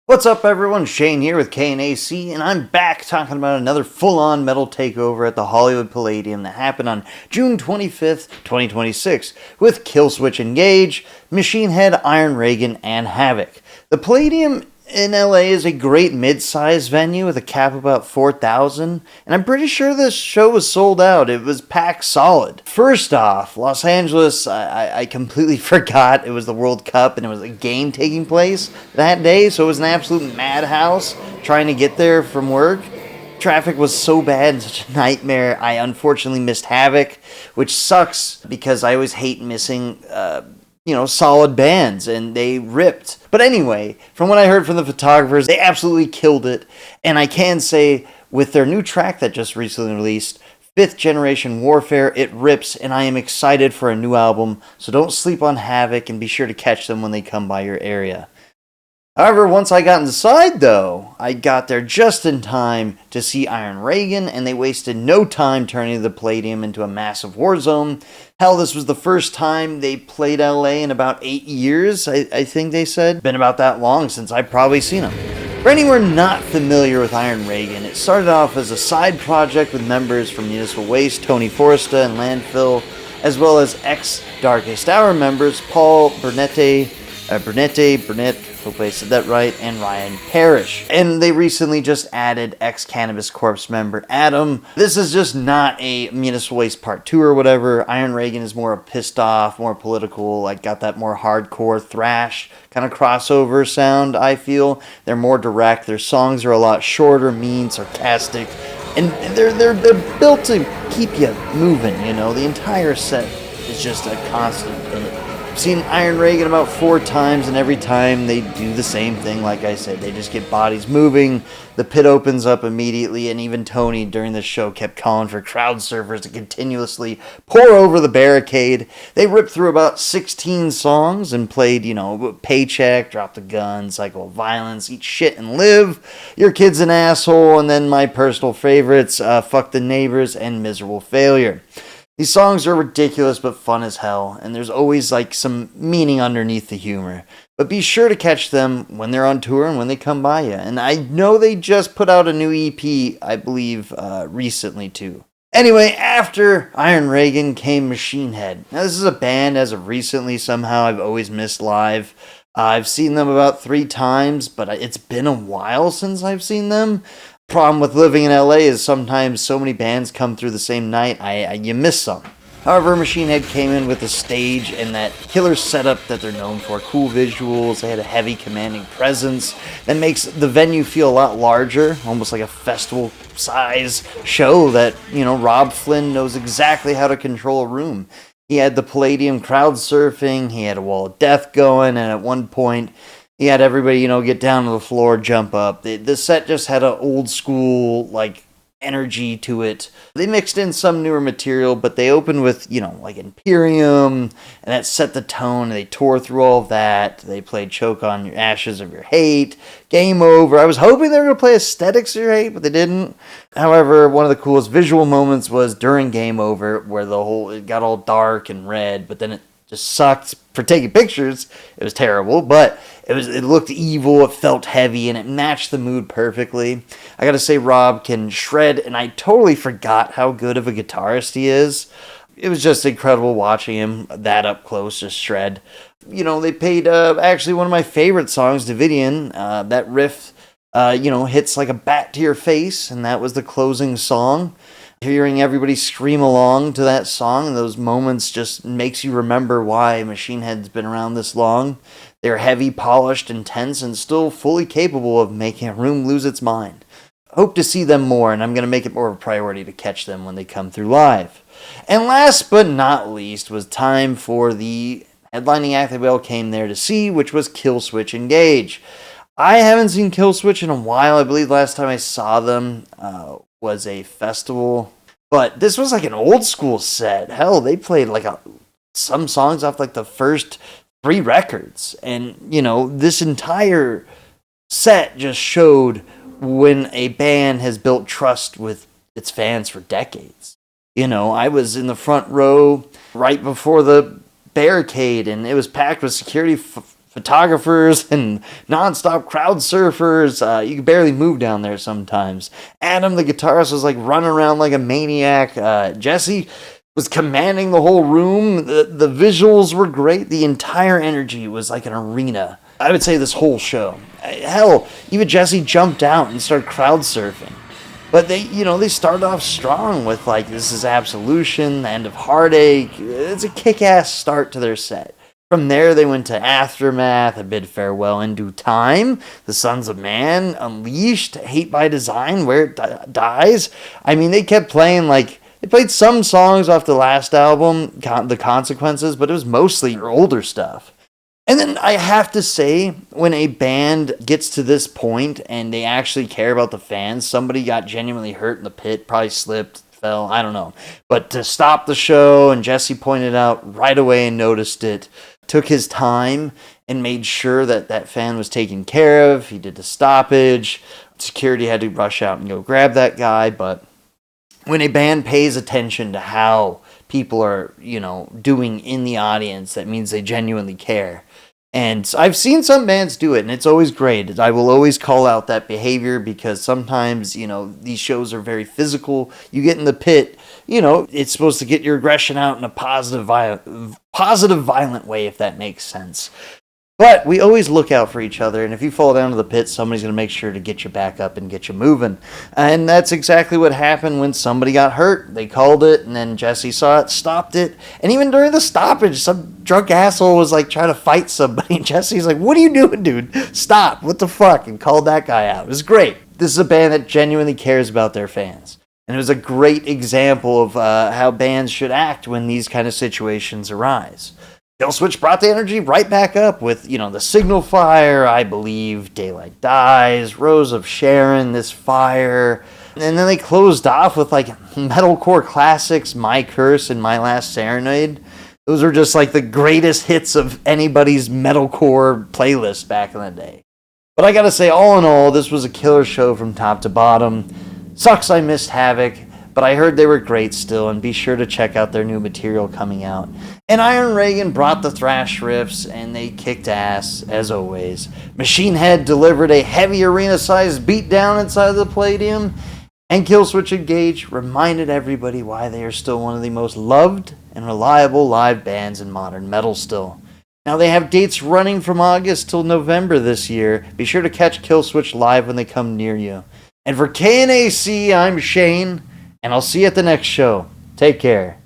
What's up, everyone? Shane here with KNAC, and I'm back talking about another full-on metal takeover at the Hollywood Palladium that happened on June 25th, 2026, with Killswitch Engage, Machine Head, Iron Reagan, and Havoc. The Palladium in LA is a great mid-sized venue with a cap of about 4,000, and I'm pretty sure this show was sold out. It was packed solid. First off, Los Angeles, I completely forgot it was the World Cup and it was a game taking place that day, so it was an absolute madhouse trying to get there from work. Traffic was so bad and such a nightmare. I unfortunately missed Havoc, which sucks because I always hate missing solid bands, and they ripped. But anyway, from what I heard from the photographers, they absolutely killed it. And I can say, with their new track that just recently released, Fifth Generation Warfare, it rips, and I am excited for a new album. So don't sleep on Havoc, and be sure to catch them when they come by your area. However, once I got inside, though, I got there just in time to see Iron Reagan, and they wasted no time turning the Palladium into a massive war zone. Hell, this was the first time they played LA in about 8 years, I think they said. Been about that long since I've probably seen them. For anyone not familiar with Iron Reagan, it started off as a side project with members from Municipal Waste, Tony Foresta, and Landfill, as well as ex-Darkest Hour members Paul Burnett, hope I said that right, and Ryan Parrish. And they recently just added ex-Cannabis Corpse member Adam. This is just not a Municipal Waste Part 2 or whatever. Iron Reagan is more pissed off, more political, got that more hardcore thrash kind of crossover sound, I feel. They're more direct. Their songs are a lot shorter, mean, sarcastic, and they're built to keep you moving, The entire set is just a constant hit. I've seen Iron Reagan about 4 times, and every time they do the same thing. Like I said, they just get bodies moving, the pit opens up immediately, and even Tony during the show kept calling for crowd surfers to continuously pour over the barricade. They ripped through about 16 songs and played, Paycheck, Drop the Gun, Cycle of Violence, Eat Shit and Live, Your Kid's an Asshole, and then my personal favorites, Fuck the Neighbors and Miserable Failure. These songs are ridiculous but fun as hell, and there's always some meaning underneath the humor. But be sure to catch them when they're on tour and when they come by you. And I know they just put out a new EP, I believe, recently too. Anyway, after Iron Reagan came Machine Head. Now this is a band as of recently somehow I've always missed live. I've seen them about 3 times, but it's been a while since I've seen them. Problem with living in LA is sometimes so many bands come through the same night, you miss some. However, Machine Head came in with a stage and that killer setup that they're known for. Cool visuals, they had a heavy commanding presence that makes the venue feel a lot larger, almost like a festival size show that, Rob Flynn knows exactly how to control a room. He had the Palladium crowd surfing, he had a wall of death going, and at one point he had everybody, get down to the floor, jump up. The set just had an old school, energy to it. They mixed in some newer material, but they opened with, Imperium, and that set the tone. They tore through all of that. They played Choke on Your Ashes of Your Hate, Game Over. I was hoping they were going to play Aesthetics of Your Hate, but they didn't. However, one of the coolest visual moments was during Game Over, where it got all dark and red, but then it just sucked for taking pictures. It was terrible, but it looked evil, it felt heavy, and it matched the mood perfectly. I gotta say, Rob can shred, and I totally forgot how good of a guitarist he is. It was just incredible watching him that up close, just shred. They played actually one of my favorite songs, Davidian. That riff, hits like a bat to your face, and that was the closing song. Hearing everybody scream along to that song in those moments just makes you remember why Machine Head's been around this long. They're heavy, polished, intense, and still fully capable of making a room lose its mind. Hope to see them more, and I'm going to make it more of a priority to catch them when they come through live. And last but not least was time for the headlining act that we all came there to see, which was Killswitch Engage. I haven't seen Killswitch in a while. I believe last time I saw them was a festival, but this was an old school set. Hell, they played some songs off the first 3 records, and this entire set just showed when a band has built trust with its fans for decades. I was in the front row right before the barricade, and it was packed with security photographers and nonstop crowd surfers. You could barely move down there sometimes. Adam, the guitarist, was like running around like a maniac. Jesse was commanding the whole room. The visuals were great. The entire energy was like an arena. I would say this whole show. Hell, even Jesse jumped out and started crowd surfing. But they started off strong with like, This Is Absolution, The End of Heartache. It's a kick-ass start to their set. From there, they went to Aftermath, A Bid Farewell in Due Time, The Sons of Man, Unleashed, Hate by Design, Where It Dies. I mean, they kept playing like, they played some songs off the last album, The Consequences, but it was mostly older stuff. And then I have to say, when a band gets to this point and they actually care about the fans, somebody got genuinely hurt in the pit, probably slipped, fell, I don't know. But to stop the show, and Jesse pointed out right away and noticed it, took his time and made sure that that fan was taken care of. He did the stoppage. Security had to rush out and go grab that guy. But when a band pays attention to how people are, doing in the audience, that means they genuinely care. And I've seen some bands do it, and it's always great. I will always call out that behavior because sometimes, these shows are very physical. You get in the pit, it's supposed to get your aggression out in a positive, violent way, if that makes sense. But we always look out for each other, and if you fall down to the pit, somebody's going to make sure to get you back up and get you moving. And that's exactly what happened when somebody got hurt. They called it, and then Jesse saw it, stopped it. And even during the stoppage, some drunk asshole was like trying to fight somebody, and Jesse's like, "What are you doing, dude? Stop, what the fuck?" and called that guy out. It was great. This is a band that genuinely cares about their fans. And it was a great example of how bands should act when these kind of situations arise. Killswitch brought the energy right back up with, The Signal Fire, I Believe, Daylight Dies, Rose of Sharon, This Fire. And then they closed off with like metalcore classics, My Curse and My Last Serenade. Those are just like the greatest hits of anybody's metalcore playlist back in the day. But I gotta say, all in all, this was a killer show from top to bottom. Sucks I missed Havoc, but I heard they were great still, and be sure to check out their new material coming out. And Iron Reagan brought the thrash riffs, and they kicked ass, as always. Machine Head delivered a heavy arena-sized beatdown inside the Palladium, and Killswitch Engage reminded everybody why they are still one of the most loved and reliable live bands in modern metal still. Now they have dates running from August till November this year. Be sure to catch Killswitch live when they come near you. And for KNAC, I'm Shane, and I'll see you at the next show. Take care.